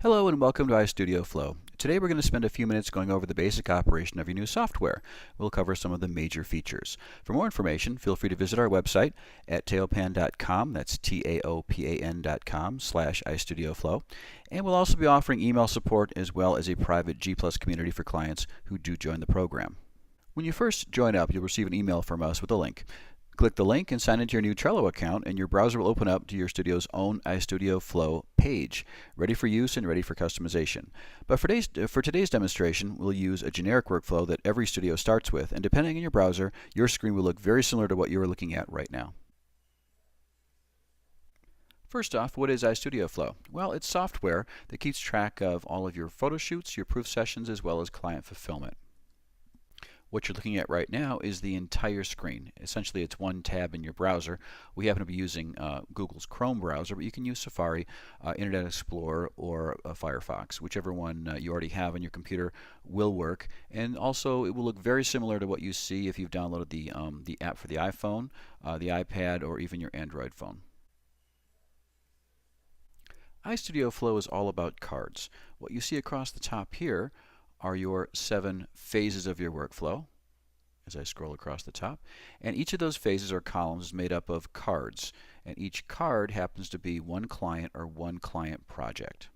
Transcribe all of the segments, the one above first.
Hello and welcome to iStudioFlow. Today we're going to spend a few minutes going over the basic operation of your new software. We'll cover some of the major features. For more information, feel free to visit our website at taopan.com. That's taopan.com/iStudioFlow. And we'll also be offering email support as well as a private G+ community for clients who do join the program. When you first join up, you'll receive an email from us with a link. Click the link and sign into your new Trello account, and your browser will open up to your studio's own iStudioFlow page, ready for use and ready for customization. But for today's demonstration, we'll use a generic workflow that every studio starts with, and depending on your browser, your screen will look very similar to what you are looking at right now. First off, what is iStudioFlow? Well, it's software that keeps track of all of your photo shoots, your proof sessions, as well as client fulfillment. What you're looking at right now is the entire screen. Essentially, it's one tab in your browser. We happen to be using Google's Chrome browser, but you can use Safari, Internet Explorer, or Firefox. Whichever one you already have on your computer will work. And also, it will look very similar to what you see if you've downloaded the app for the iPhone, the iPad, or even your Android phone. iStudioFlow is all about cards. What you see across the top here are your 7 phases of your workflow as I scroll across the top, and each of those phases or columns is made up of cards, and each card happens to be one client or one client project.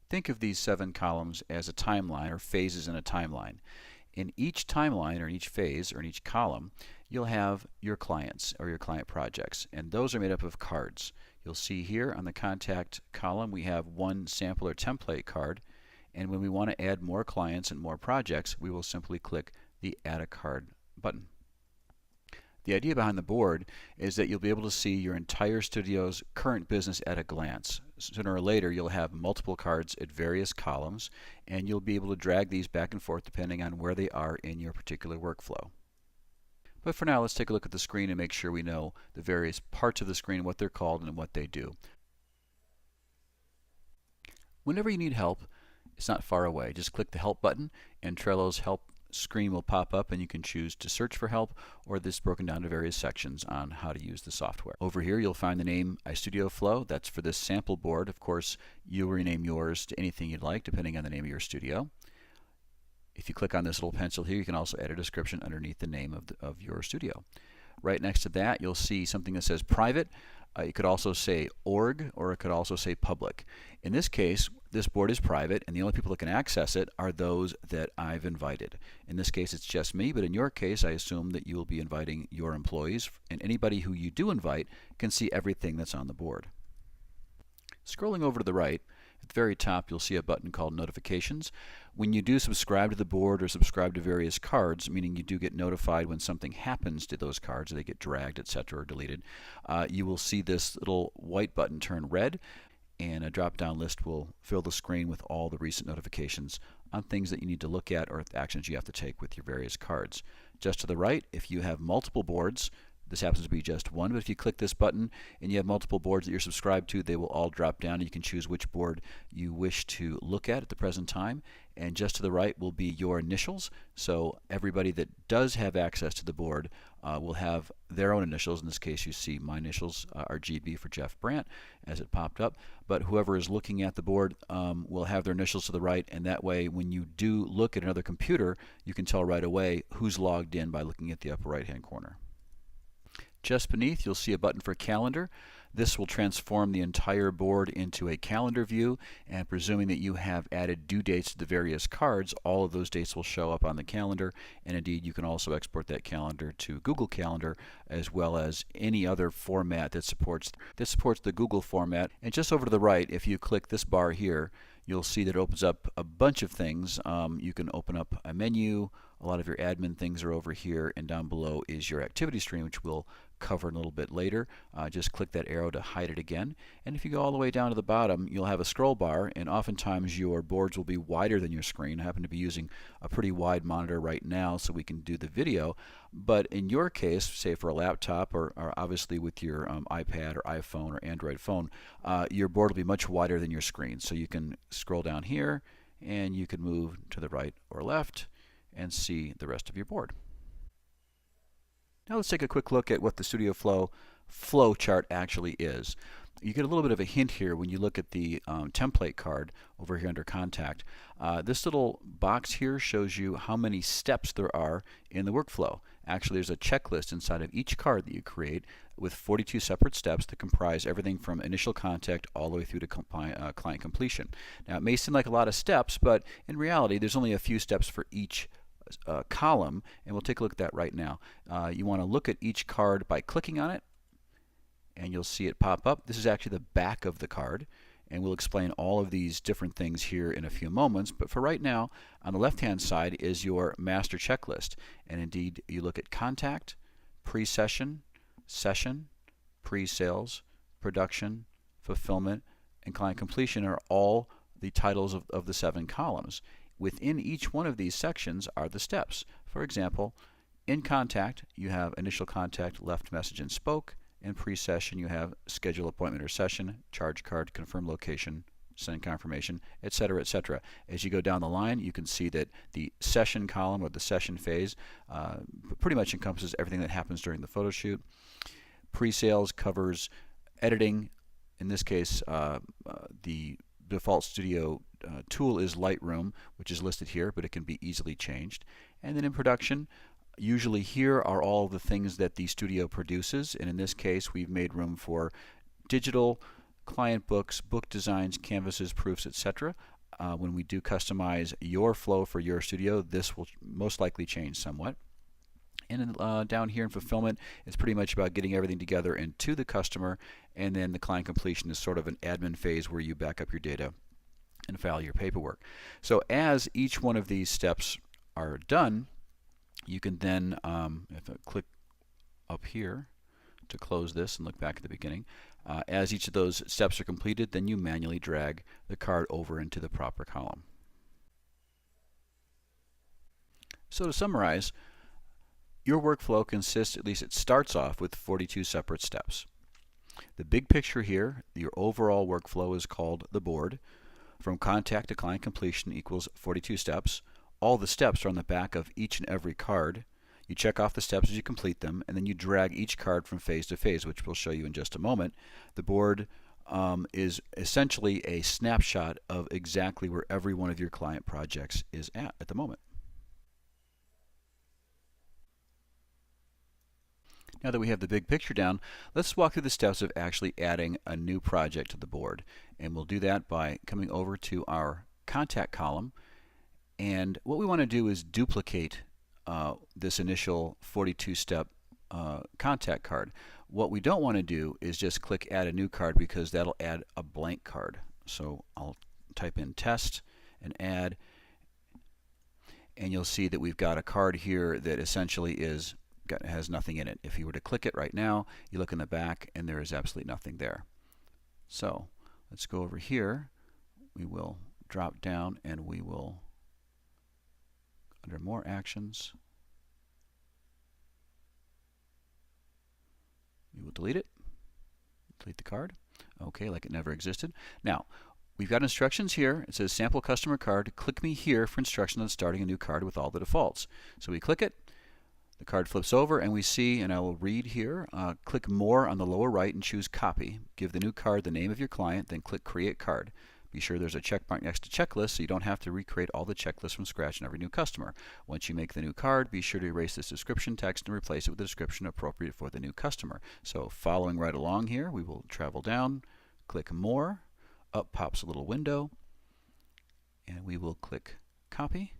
Think of these 7 columns as a timeline or phases in a timeline. In each timeline or in each phase or in each column, you'll have your clients or your client projects, and those are made up of cards. You'll see here on the contact column we have one sample or template card. And when we want to add more clients and more projects, we will simply click the Add a Card button. The idea behind the board is that you'll be able to see your entire studio's current business at a glance. Sooner or later, you'll have multiple cards at various columns, and you'll be able to drag these back and forth depending on where they are in your particular workflow. But for now, let's take a look at the screen and make sure we know the various parts of the screen, what they're called, and what they do. Whenever you need help, it's not far away. Just click the Help button and Trello's Help screen will pop up, and you can choose to search for help, or this is broken down to various sections on how to use the software. Over here you'll find the name iStudioFlow. That's for this sample board. Of course, you'll rename yours to anything you'd like depending on the name of your studio. If you click on this little pencil here, you can also add a description underneath the name of your studio. Right next to that you'll see something that says Private. It could also say org, or it could also say public. In this case, this board is private, and the only people that can access it are those that I've invited. In this case, it's just me, but in your case, I assume that you will be inviting your employees, and anybody who you do invite can see everything that's on the board. Scrolling over to the right, at the very top, you'll see a button called Notifications. When you do subscribe to the board or subscribe to various cards, meaning you do get notified when something happens to those cards, they get dragged, etc., or deleted, you will see this little white button turn red, and a drop-down list will fill the screen with all the recent notifications on things that you need to look at or actions you have to take with your various cards. Just to the right, if you have multiple boards, this happens to be just one, but if you click this button and you have multiple boards that you're subscribed to, they will all drop down, and you can choose which board you wish to look at the present time. And just to the right will be your initials, so everybody that does have access to the board will have their own initials. In this case, you see my initials are GB for Jeff Brandt as it popped up, but whoever is looking at the board will have their initials to the right, and that way when you do look at another computer, you can tell right away who's logged in by looking at the upper right hand corner. Just beneath, you'll see a button for Calendar. This will transform the entire board into a calendar view, and presuming that you have added due dates to the various cards, all of those dates will show up on the calendar, and indeed you can also export that calendar to Google Calendar as well as any other format that supports the Google format. And just over to the right, if you click this bar here, you'll see that it opens up a bunch of things. You can open up a menu. A lot of your admin things are over here, and down below is your activity stream, which we'll cover a little bit later. Just click that arrow to hide it again. And if you go all the way down to the bottom, you'll have a scroll bar, and oftentimes your boards will be wider than your screen. I happen to be using a pretty wide monitor right now so we can do the video, but in your case, say for a laptop or obviously with your iPad or iPhone or Android phone, your board will be much wider than your screen. So you can scroll down here and you can move to the right or left and see the rest of your board. Now let's take a quick look at what the StudioFlow flow chart actually is. You get a little bit of a hint here when you look at the template card over here under Contact. This little box here shows you how many steps there are in the workflow. Actually, there's a checklist inside of each card that you create with 42 separate steps that comprise everything from initial contact all the way through to client completion. Now, it may seem like a lot of steps, but in reality, there's only a few steps for each column, and we'll take a look at that right now. You want to look at each card by clicking on it, and you'll see it pop up. This is actually the back of the card, and we'll explain all of these different things here in a few moments. But for right now, on the left-hand side is your master checklist. And indeed, you look at contact, pre-session, session, pre-sales, production, fulfillment, and client completion are all the titles of the 7 columns. Within each one of these sections are the steps. For example, in contact, you have initial contact, left message, and spoke. In pre-session, you have schedule appointment or session, charge card, confirm location, send confirmation, etc., etc. As you go down the line, you can see that the session column or the session phase pretty much encompasses everything that happens during the photo shoot. Pre-sales covers editing. In this case, the default studio tool is Lightroom, which is listed here, but it can be easily changed. And then in production, usually here are all the things that the studio produces, and in this case we've made room for digital, client books, book designs, canvases, proofs, etc. When we do customize your flow for your studio, this will most likely change somewhat. And down here in fulfillment, it's pretty much about getting everything together and to the customer, and then the client completion is sort of an admin phase where you back up your data and file your paperwork. So as each one of these steps are done, you can then, if I click up here to close this and look back at the beginning, as each of those steps are completed, then you manually drag the card over into the proper column. So to summarize, your workflow consists, at least it starts off, with 42 separate steps. The big picture here, your overall workflow, is called the board. From contact to client completion equals 42 steps. All the steps are on the back of each and every card. You check off the steps as you complete them, and then you drag each card from phase to phase, which we'll show you in just a moment. The board is essentially a snapshot of exactly where every one of your client projects is at the moment. Now that we have the big picture down, let's walk through the steps of actually adding a new project to the board. And we'll do that by coming over to our contact column. And what we want to do is duplicate this initial 42-step contact card. What we don't want to do is just click add a new card, because that'll add a blank card. So I'll type in test and add, and you'll see that we've got a card here that essentially has nothing in it. If you were to click it right now, you look in the back and there is absolutely nothing there. So let's go over here. We will drop down and we will, under more actions, we will delete it. Delete the card. Okay, like it never existed. Now, we've got instructions here. It says sample customer card. Click me here for instructions on starting a new card with all the defaults. So we click it. The card flips over and we see, and I will read here, click more on the lower right and choose copy. Give the new card the name of your client, then click create card. Be sure there's a check mark next to checklist so you don't have to recreate all the checklists from scratch in every new customer. Once you make the new card, be sure to erase this description text and replace it with a description appropriate for the new customer. So following right along here, we will travel down, click more, up pops a little window, and we will click copy.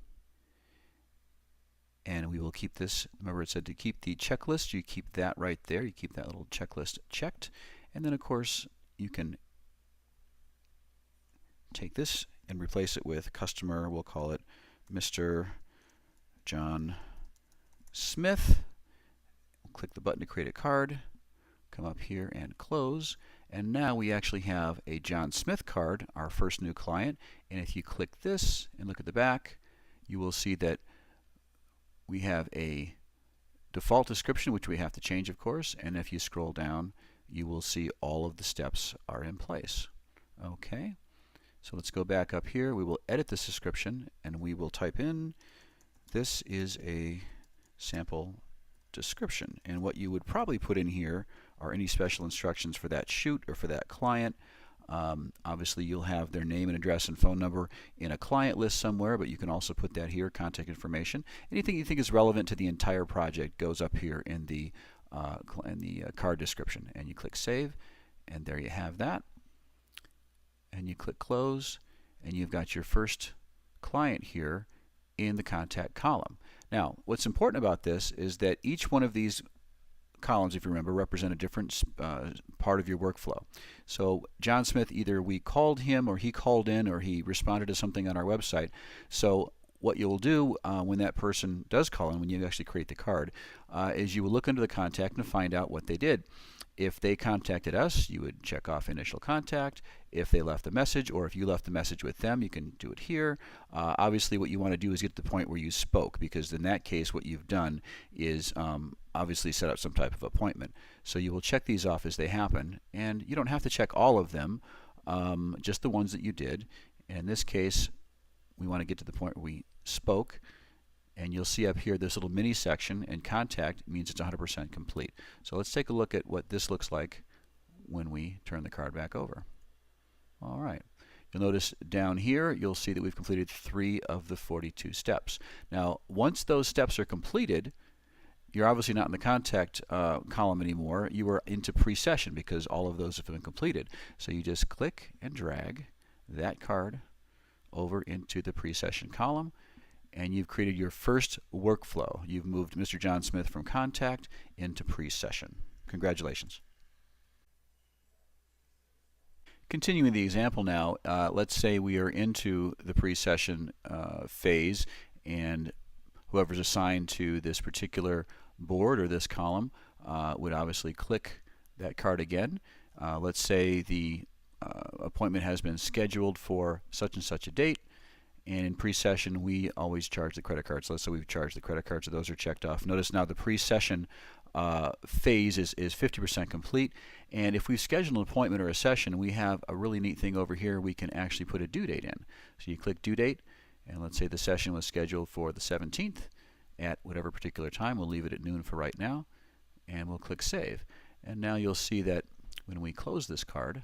And we will keep this, remember it said to keep the checklist, you keep that right there, you keep that little checklist checked. And then of course you can take this and replace it with customer, we'll call it Mr. John Smith. Click the button to create a card, come up here and close. And now we actually have a John Smith card, our first new client. And if you click this and look at the back, you will see that we have a default description, which we have to change, of course, and if you scroll down, you will see all of the steps are in place. Okay, so let's go back up here. We will edit this description, and we will type in, this is a sample description. And what you would probably put in here or any special instructions for that shoot or for that client. Obviously, you'll have their name and address and phone number in a client list somewhere, but you can also put that here, contact information. Anything you think is relevant to the entire project goes up here in the card description. And you click Save, and there you have that. And you click Close, and you've got your first client here in the contact column. Now, what's important about this is that each one of these columns, if you remember, represent a different part of your workflow. So John Smith, either we called him or he called in or he responded to something on our website. So what you'll do when that person does call in, when you actually create the card, is you will look under the contact and find out what they did. If they contacted us, you would check off initial contact. If they left a message, or if you left a message with them, you can do it here. Obviously, what you want to do is get to the point where you spoke, because in that case, what you've done is obviously set up some type of appointment. So you will check these off as they happen, and you don't have to check all of them, just the ones that you did. In this case, we want to get to the point where we spoke. And you'll see up here this little mini section, and contact means it's 100% complete. So let's take a look at what this looks like when we turn the card back over. All right. You'll notice down here, you'll see that we've completed 3 of the 42 steps. Now, once those steps are completed, you're obviously not in the contact column anymore. You are into pre-session because all of those have been completed. So you just click and drag that card over into the pre-session column, and you've created your first workflow. You've moved Mr. John Smith from contact into pre-session. Congratulations. Continuing the example now, let's say we are into the pre-session phase, and whoever's assigned to this particular board or this column would obviously click that card again. Let's say the appointment has been scheduled for such and such a date. And in pre-session, we always charge the credit card. So let's say we've charged the credit card, so those are checked off. Notice now the pre-session phase is 50% complete. And if we've scheduled an appointment or a session, we have a really neat thing over here. We can actually put a due date in. So you click due date, and let's say the session was scheduled for the 17th at whatever particular time. We'll leave it at noon for right now, and we'll click Save. And now you'll see that when we close this card,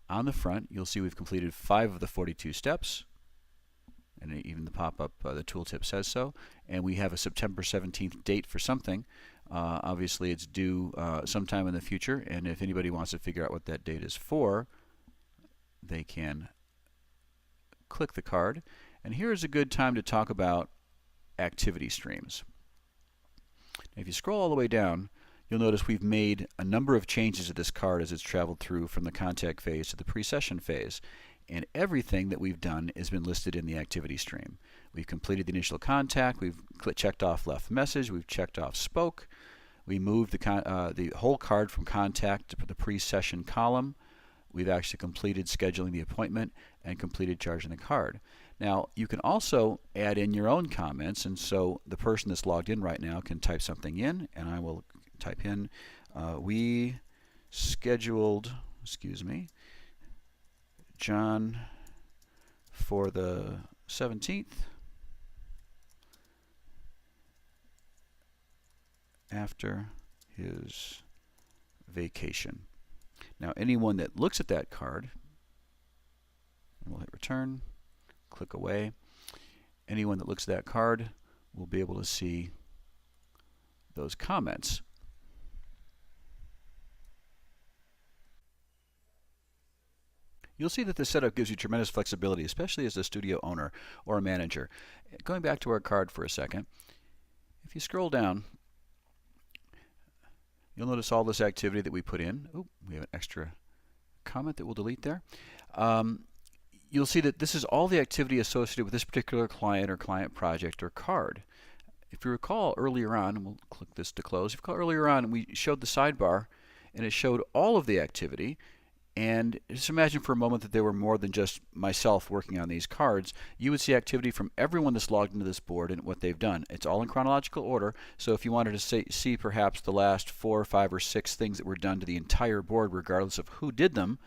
on the front, you'll see we've completed 5 of the 42 steps, and even the pop-up, the tooltip says so. And we have a September 17th date for something. Obviously, it's due sometime in the future, and if anybody wants to figure out what that date is for, they can click the card. And here is a good time to talk about activity streams. Now, if you scroll all the way down, you'll notice we've made a number of changes to this card as it's traveled through from the contact phase to the pre-session phase. And everything that we've done has been listed in the activity stream. We've completed the initial contact, we've checked off left message, we've checked off spoke, we moved the whole card from contact to the pre-session column. We've actually completed scheduling the appointment and completed charging the card. Now, you can also add in your own comments, and so the person that's logged in right now can type something in, and I will type in, we scheduled, John for the 17th after his vacation. Now, anyone that looks at that card, and we'll hit return, click away. Anyone that looks at that card will be able to see those comments. You'll see that the setup gives you tremendous flexibility, especially as a studio owner or a manager. Going back to our card for a second, if you scroll down, you'll notice all this activity that we put in. Oh, we have an extra comment that we'll delete there. You'll see that this is all the activity associated with this particular client or client project or card. If you recall earlier on, and we'll click this to close, if you recall earlier on, we showed the sidebar, and it showed all of the activity. And just imagine for a moment that there were more than just myself working on these cards. You would see activity from everyone that's logged into this board and what they've done. It's all in chronological order, so if you wanted to see perhaps the last 4, 5, or 6 things that were done to the entire board, regardless of who did them,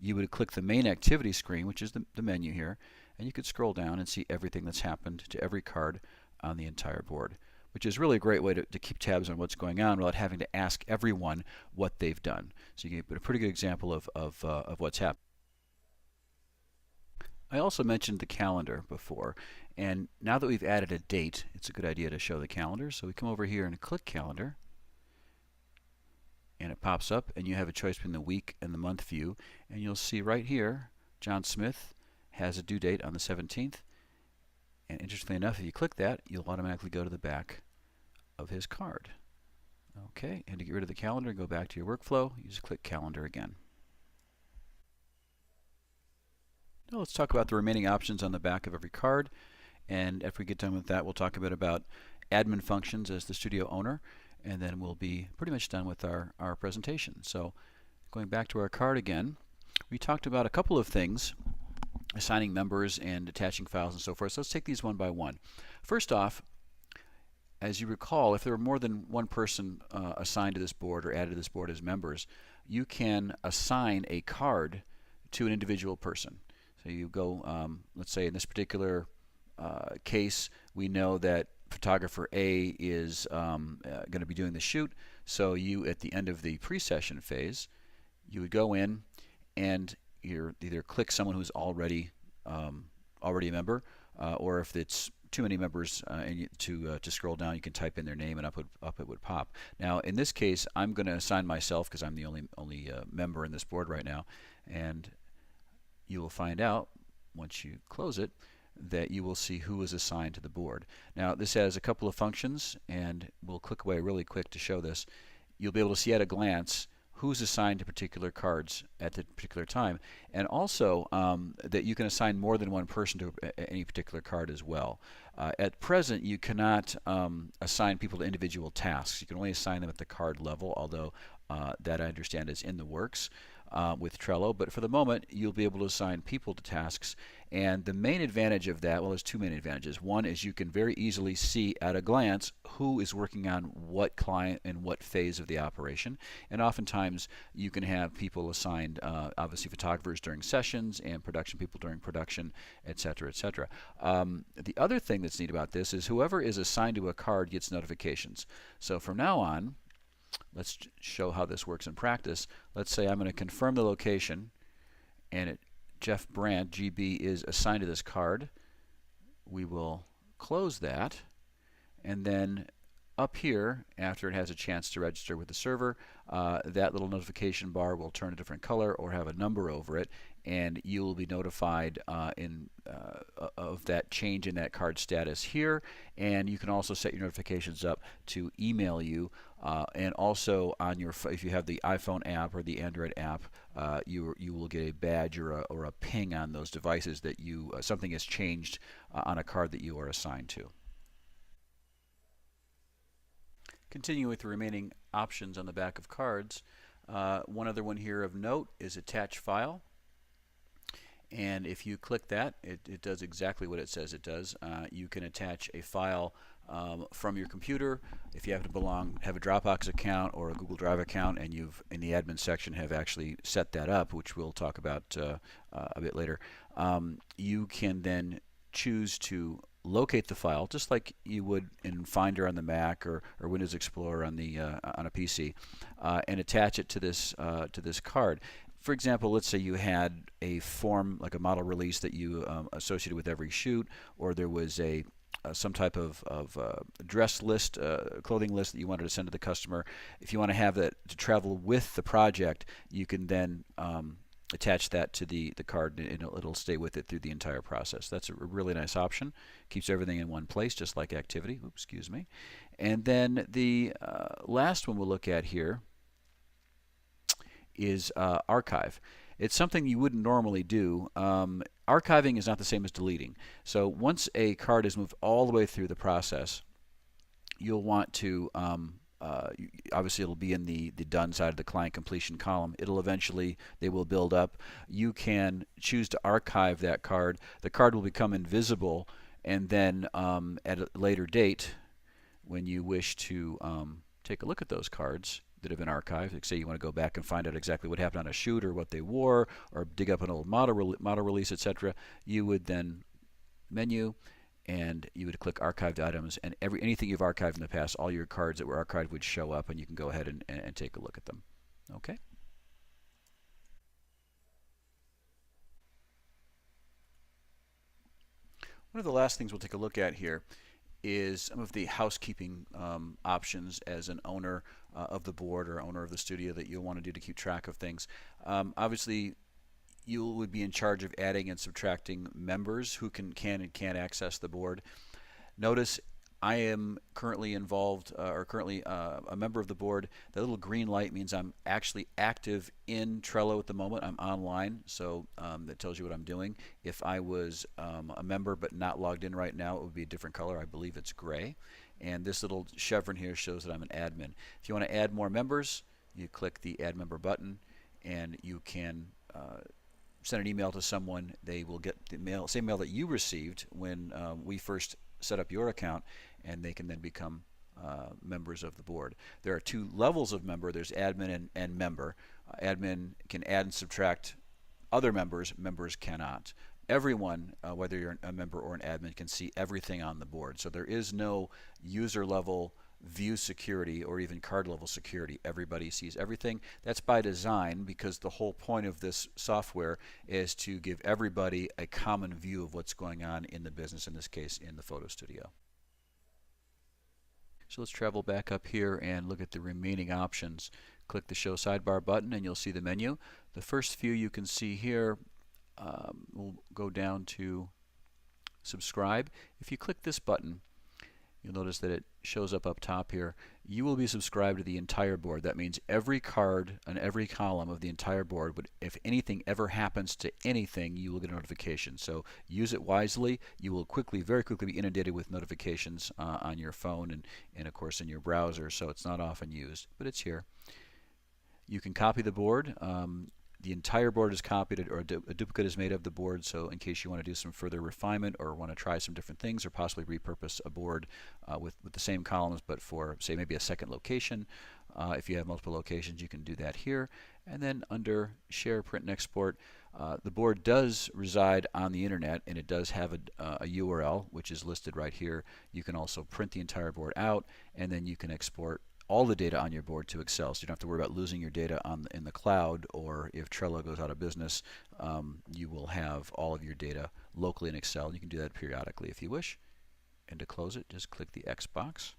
you would click the main activity screen, which is the menu here, and you could scroll down and see everything that's happened to every card on the entire board. which is really a great way to keep tabs on what's going on without having to ask everyone what they've done. So you get a pretty good example of what's happening. I also mentioned the calendar before, and now that we've added a date, it's a good idea to show the calendar. So we come over here and click calendar, and it pops up, and you have a choice between the week and the month view, and you'll see right here John Smith has a due date on the 17th, and interestingly enough, if you click that, you'll automatically go to the back of his card. Okay, and to get rid of the calendar and go back to your workflow, you just click calendar again. Now let's talk about the remaining options on the back of every card, and after we get done with that, we'll talk a bit about admin functions as the studio owner, and then we'll be pretty much done with our presentation. So going back to our card again, we talked about a couple of things, assigning members and attaching files and so forth. So let's take these one by one. First off, as you recall, if there were more than one person assigned to this board or added to this board as members, you can assign a card to an individual person. So you go, let's say in this particular case, we know that photographer A is going to be doing the shoot. So you, at the end of the pre-session phase, you would go in and you either click someone who's already a member, or if it's too many members and to scroll down, you can type in their name and up it would pop. Now in this case, I'm going to assign myself because I'm the only member in this board right now, and you will find out once you close it that you will see who is assigned to the board. Now this has a couple of functions, and we'll click away really quick to show this. You'll be able to see at a glance who's assigned to particular cards at the particular time, and also that you can assign more than one person to any particular card as well. At present, you cannot assign people to individual tasks. You can only assign them at the card level, although that I understand is in the works with Trello. But for the moment, you'll be able to assign people to tasks. And the main advantage of that, well, there's two main advantages. One is you can very easily see at a glance who is working on what client and what phase of the operation. And oftentimes you can have people assigned, obviously photographers during sessions and production people during production, etc., etc. The other thing that's neat about this is whoever is assigned to a card gets notifications. So from now on, let's show how this works in practice. Let's say I'm going to confirm the location, and Jeff Brandt, GB, is assigned to this card. We will close that, and then up here, after it has a chance to register with the server, that little notification bar will turn a different color or have a number over it, and you will be notified of that change in that card status here. And you can also set your notifications up to email you, and also on your, if you have the iPhone app or the Android app, you will get a badge or a ping on those devices that something has changed on a card that you are assigned to. Continuing with the remaining options on the back of cards, one other one here of note is attach file. And if you click that, it does exactly what it says it does. You can attach a file from your computer. If you happen to have a Dropbox account or a Google Drive account, and you've in the admin section have actually set that up, which we'll talk about a bit later, you can then choose to locate the file just like you would in Finder on the Mac or Windows Explorer on a PC, and attach it to this card. For example, let's say you had a form like a model release that you associated with every shoot, or there was some type of dress list, clothing list that you wanted to send to the customer. If you want to have that to travel with the project, you can then attach that to the card, and it'll stay with it through the entire process. That's a really nice option. Keeps everything in one place, just like Activity. Oops, excuse me. And then the last one we'll look at here is Archive. It's something you wouldn't normally do. Archiving is not the same as deleting. So once a card is moved all the way through the process, you'll want to obviously it'll be in the done side of the client completion column. They will build up. You can choose to archive that card. The card will become invisible, and then at a later date, when you wish to take a look at those cards that have been archived, like say you want to go back and find out exactly what happened on a shoot or what they wore, or dig up an old model release, etc., you would then menu and you would click archived items, and anything you've archived in the past, all your cards that were archived would show up, and you can go ahead and take a look at them. Okay. One of the last things we'll take a look at here is some of the housekeeping options as an owner of the board or owner of the studio that you'll want to do to keep track of things. Obviously, you would be in charge of adding and subtracting members who can and can't access the board. Notice I am currently involved or currently a member of the board. The little green light means I'm actually active in Trello at the moment. I'm online, so that tells you what I'm doing. If I was a member but not logged in right now, it would be a different color. I believe it's gray. And this little chevron here shows that I'm an admin. If you want to add more members, you click the Add Member button, and you can send an email to someone. They will get the same mail that you received when we first set up your account, and they can then become members of the board. There are two levels of member. There's admin and member. Admin can add and subtract other members. Members cannot. Everyone, whether you're a member or an admin, can see everything on the board. So there is no user level view security or even card level security. Everybody sees everything. That's by design, because the whole point of this software is to give everybody a common view of what's going on in the business, in this case in the photo studio. So let's travel back up here and look at the remaining options. Click the Show Sidebar button and you'll see the menu. The first few you can see here, we'll go down to Subscribe. If you click this button, you'll notice that it shows up top here. You will be subscribed to the entire board. That means every card and every column of the entire board, but if anything ever happens to anything, you will get a notification. So use it wisely. You will very quickly be inundated with notifications on your phone and of course in your browser, so it's not often used, but it's here. You can copy the board. The entire board is copied, or a duplicate is made of the board, so in case you want to do some further refinement or want to try some different things or possibly repurpose a board with the same columns but for, say, maybe a second location. If you have multiple locations, you can do that here. And then under Share, Print, and Export, the board does reside on the internet, and it does have a URL, which is listed right here. You can also print the entire board out, and then you can export all the data on your board to Excel, so you don't have to worry about losing your data in the cloud, or if Trello goes out of business, you will have all of your data locally in Excel, and you can do that periodically if you wish. And to close it, just click the X box.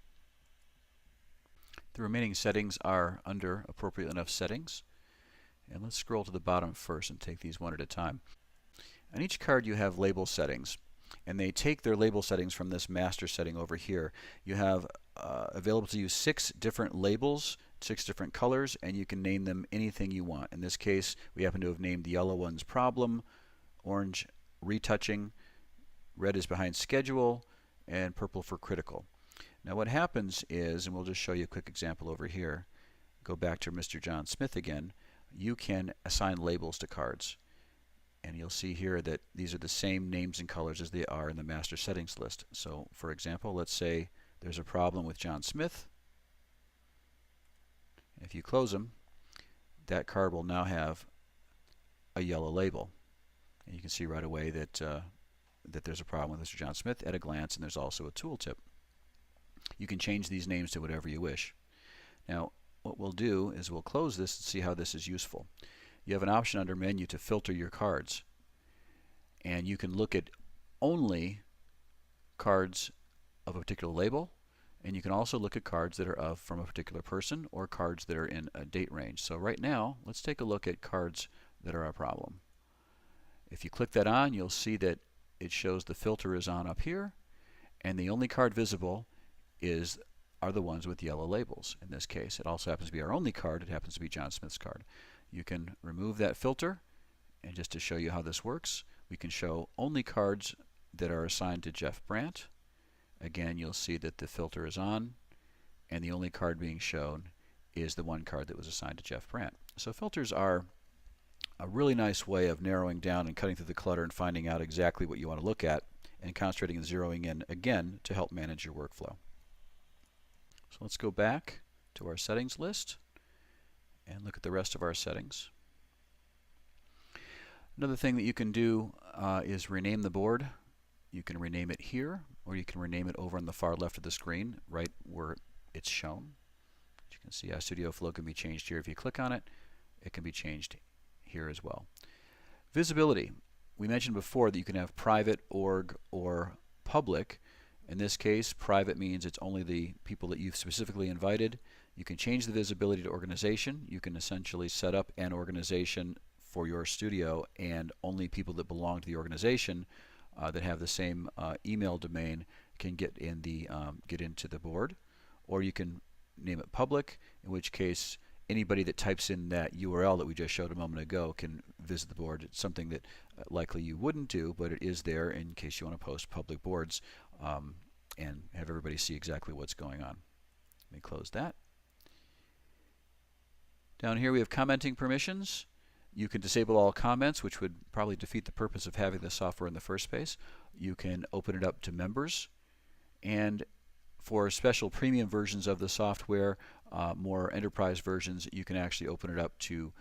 The remaining settings are under Appropriate Enough Settings, and let's scroll to the bottom first and take these one at a time. On each card you have label settings, and they take their label settings from this master setting over here. You have available to use 6 different labels, 6 different colors, and you can name them anything you want. In this case, we happen to have named the yellow ones Problem, orange Retouching, red is Behind Schedule, and purple for Critical. Now what happens is, and we'll just show you a quick example over here, go back to Mr. John Smith again, you can assign labels to cards. And you'll see here that these are the same names and colors as they are in the master settings list. So for example, let's say there's a problem with John Smith. If you close them, that card will now have a yellow label. And you can see right away that, that there's a problem with Mr. John Smith at a glance, and there's also a tooltip. You can change these names to whatever you wish. Now, what we'll do is we'll close this and see how this is useful. You have an option under Menu to filter your cards, and you can look at only cards of a particular label, and you can also look at cards that are from a particular person or cards that are in a date range. So right now, let's take a look at cards that are a problem. If you click that on, you'll see that it shows the filter is on up here, and the only card visible are the ones with yellow labels. In this case, it also happens to be our only card. It happens to be John Smith's card. You can remove that filter, and just to show you how this works, we can show only cards that are assigned to Jeff Brandt. Again, you'll see that the filter is on, and the only card being shown is the one card that was assigned to Jeff Brandt. So filters are a really nice way of narrowing down and cutting through the clutter and finding out exactly what you want to look at, and concentrating and zeroing in again to help manage your workflow. So let's go back to our settings list and look at the rest of our settings. Another thing that you can do is rename the board. You can rename it here. or you can rename it over on the far left of the screen, right where it's shown. As you can see, iStudioFlow can be changed here. If you click on it, it can be changed here as well. Visibility. We mentioned before that you can have private, org, or public. In this case, private means it's only the people that you've specifically invited. You can change the visibility to organization. You can essentially set up an organization for your studio, and only people that belong to the organization that have the same email domain can get into the board. Or you can name it public, in which case anybody that types in that URL that we just showed a moment ago can visit the board. It's something that likely you wouldn't do, but it is there in case you want to post public boards and have everybody see exactly what's going on. Let me close that. Down here we have commenting permissions. You can disable all comments, which would probably defeat the purpose of having the software in the first place. You can open it up to members, and for special premium versions of the software, more enterprise versions, you can actually open it up to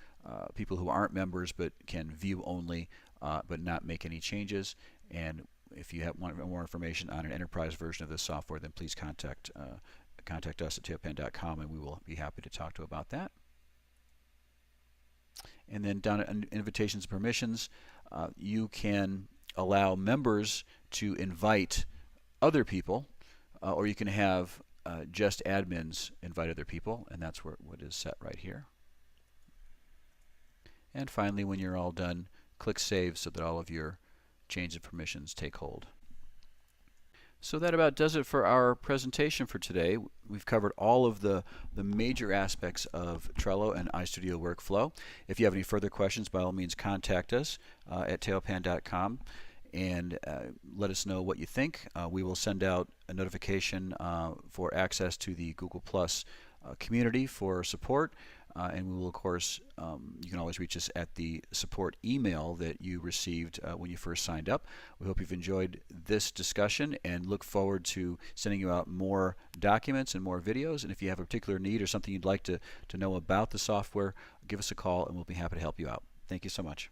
people who aren't members but can view only but not make any changes. And if you want more information on an enterprise version of this software, then please contact us at tailpan.com, and we will be happy to talk to you about that. And then down at invitations and permissions, you can allow members to invite other people, or you can have just admins invite other people, and that's what is set right here. And finally, when you're all done, click Save so that all of your change of permissions take hold. So that about does it for our presentation for today. We've covered all of the major aspects of Trello and iStudio Workflow. If you have any further questions, by all means contact us at tailpan.com and let us know what you think. We will send out a notification for access to the Google Plus community for support. And we will, of course, you can always reach us at the support email that you received when you first signed up. We hope you've enjoyed this discussion and look forward to sending you out more documents and more videos. And if you have a particular need or something you'd like to know about the software, give us a call and we'll be happy to help you out. Thank you so much.